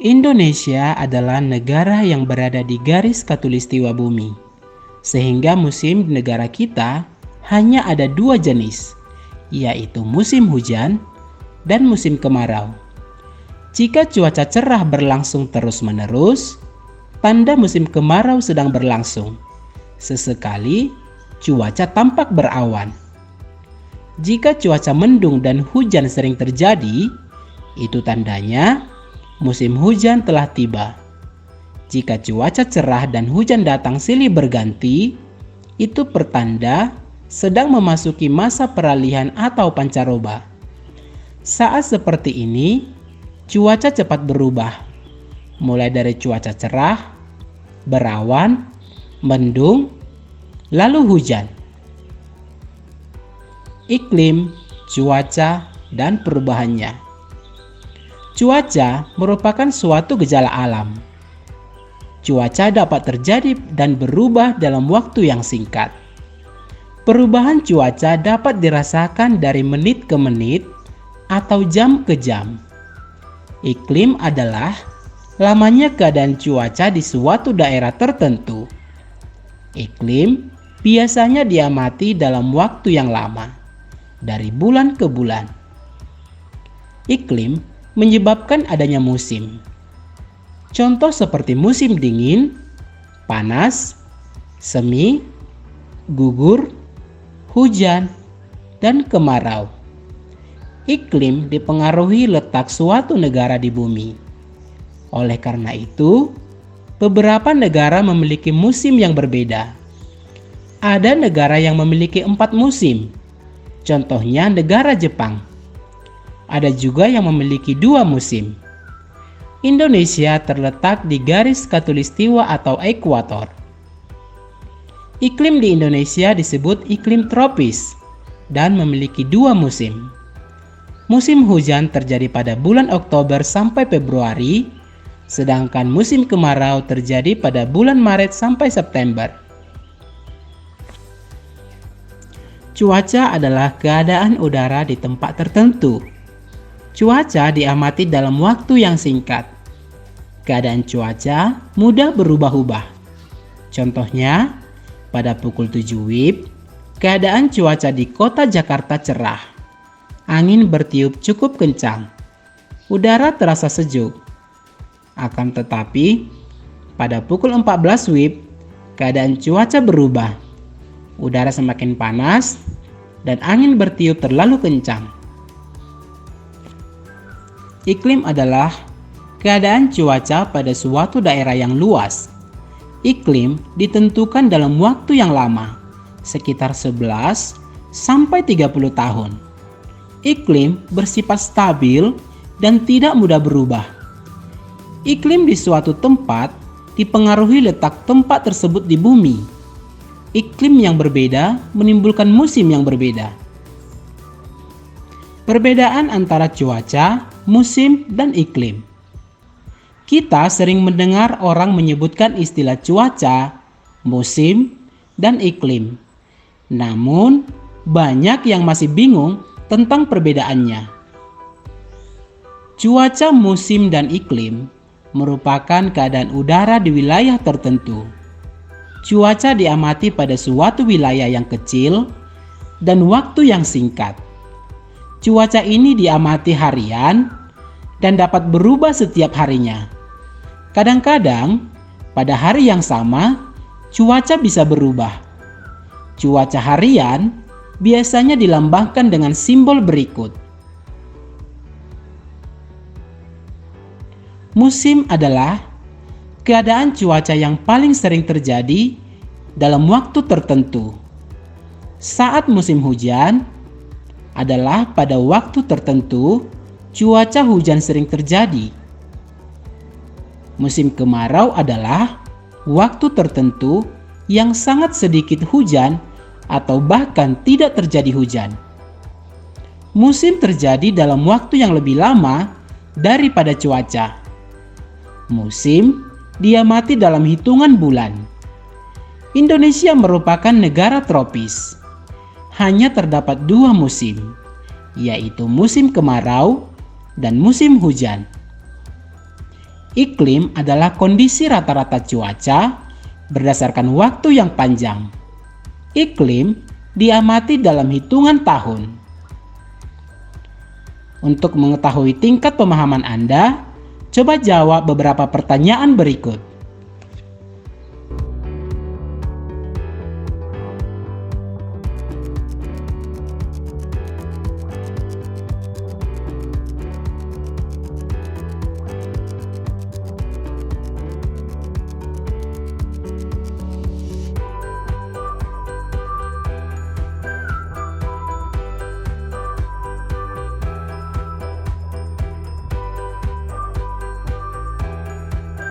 Indonesia adalah negara yang berada di garis khatulistiwa bumi, sehingga musim di negara kita hanya ada dua jenis, yaitu musim hujan dan musim kemarau. Jika cuaca cerah berlangsung terus-menerus, tanda musim kemarau sedang berlangsung. Sesekali, cuaca tampak berawan. Jika cuaca mendung dan hujan sering terjadi, itu tandanya musim hujan telah tiba. Jika cuaca cerah dan hujan datang silih berganti, itu pertanda sedang memasuki masa peralihan atau pancaroba. Saat seperti ini, cuaca cepat berubah, mulai dari cuaca cerah, berawan, mendung, lalu hujan. Iklim, cuaca, dan perubahannya. Cuaca merupakan suatu gejala alam. Cuaca dapat terjadi dan berubah dalam waktu yang singkat. Perubahan cuaca dapat dirasakan dari menit ke menit atau jam ke jam. Iklim adalah lamanya keadaan cuaca di suatu daerah tertentu. Iklim biasanya diamati dalam waktu yang lama, dari bulan ke bulan. Iklim menyebabkan adanya musim. Contoh seperti musim dingin, panas, semi, gugur, hujan, dan kemarau. Iklim dipengaruhi letak suatu negara di bumi. Oleh karena itu, beberapa negara memiliki musim yang berbeda. Ada negara yang memiliki 4 musim. Contohnya negara Jepang. Ada juga yang memiliki 2 musim. Indonesia terletak di garis khatulistiwa atau ekuator. Iklim di Indonesia disebut iklim tropis dan memiliki 2 musim. Musim hujan terjadi pada bulan Oktober sampai Februari, sedangkan musim kemarau terjadi pada bulan Maret sampai September. Cuaca adalah keadaan udara di tempat tertentu. Cuaca diamati dalam waktu yang singkat. Keadaan cuaca mudah berubah-ubah. Contohnya, pada pukul 7 WIB, keadaan cuaca di kota Jakarta cerah. Angin bertiup cukup kencang. Udara terasa sejuk. Akan tetapi, pada pukul 14 WIB, keadaan cuaca berubah. Udara semakin panas dan angin bertiup terlalu kencang. Iklim adalah keadaan cuaca pada suatu daerah yang luas. Iklim ditentukan dalam waktu yang lama, sekitar 11 sampai 30 tahun. Iklim bersifat stabil dan tidak mudah berubah. Iklim di suatu tempat dipengaruhi letak tempat tersebut di bumi. Iklim yang berbeda menimbulkan musim yang berbeda. Perbedaan antara cuaca, musim, dan iklim. Kita sering mendengar orang menyebutkan istilah cuaca, musim, dan iklim. Namun, banyak yang masih bingung tentang perbedaannya. Cuaca, musim, dan iklim merupakan keadaan udara di wilayah tertentu. Cuaca diamati pada suatu wilayah yang kecil dan waktu yang singkat. Cuaca ini diamati harian dan dapat berubah setiap harinya. Kadang-kadang, pada hari yang sama, cuaca bisa berubah. Cuaca harian biasanya dilambangkan dengan simbol berikut. Musim adalah keadaan cuaca yang paling sering terjadi dalam waktu tertentu. Saat musim hujan adalah pada waktu tertentu cuaca hujan sering terjadi. Musim kemarau adalah waktu tertentu yang sangat sedikit hujan atau bahkan tidak terjadi hujan. Musim terjadi dalam waktu yang lebih lama daripada cuaca. Musim diamati dalam hitungan bulan. Indonesia merupakan negara tropis. Hanya terdapat 2 musim, yaitu musim kemarau dan musim hujan. Iklim adalah kondisi rata-rata cuaca berdasarkan waktu yang panjang. Iklim diamati dalam hitungan tahun. Untuk mengetahui tingkat pemahaman Anda, coba jawab beberapa pertanyaan berikut.